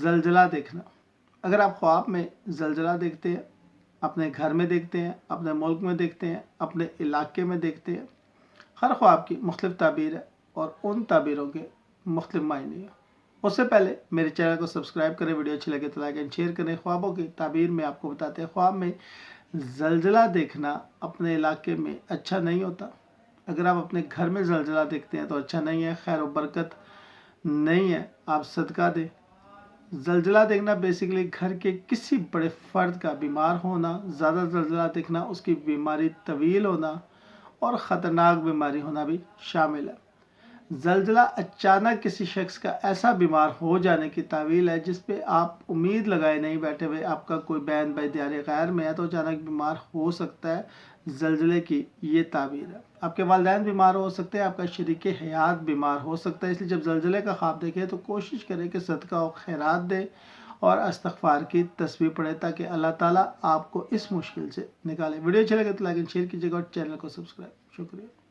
زلزلہ دیکھنا. اگر آپ خواب میں زلزلہ دیکھتے ہیں، اپنے گھر میں دیکھتے ہیں، اپنے ملک میں دیکھتے ہیں، اپنے علاقے میں دیکھتے ہیں، ہر خواب کی مختلف تعبیر ہے اور ان تعبیروں کے مختلف معنی ہیں. اس سے پہلے میرے چینل کو سبسکرائب کریں، ویڈیو اچھی لگے تو لائک اینڈ شیئر کریں. خوابوں کی تعبیر میں آپ کو بتاتے ہیں خواب میں زلزلہ دیکھنا اپنے علاقے میں اچھا نہیں ہوتا. اگر آپ اپنے گھر میں زلزلہ دیکھتے ہیں تو اچھا نہیں ہے، خیر و برکت نہیں ہے، آپ صدقہ دیں. زلزلہ دیکھنا بیسیکلی گھر کے کسی بڑے فرد کا بیمار ہونا، زیادہ زلزلہ دیکھنا اس کی بیماری طویل ہونا اور خطرناک بیماری ہونا بھی شامل ہے. زلزلہ اچانک کسی شخص کا ایسا بیمار ہو جانے کی تعویل ہے جس پہ آپ امید لگائے نہیں بیٹھے ہوئے. آپ کا کوئی بہن بھائی دیار غیر میں ہے تو اچانک بیمار ہو سکتا ہے. زلزلے کی یہ تعبیر ہے. آپ کے والدین بیمار ہو سکتے ہیں، آپ کا شریک حیات بیمار ہو سکتا ہے. اس لیے جب زلزلے کا خواب دیکھیں تو کوشش کریں کہ صدقہ و خیرات دیں اور استغفار کی تسبیح پڑھیں تاکہ اللہ تعالیٰ آپ کو اس مشکل سے نکالے. ویڈیو اچھا لگے تو لائک اینڈ شیئر کیجیے گا اور چینل کو سبسکرائب. شکریہ.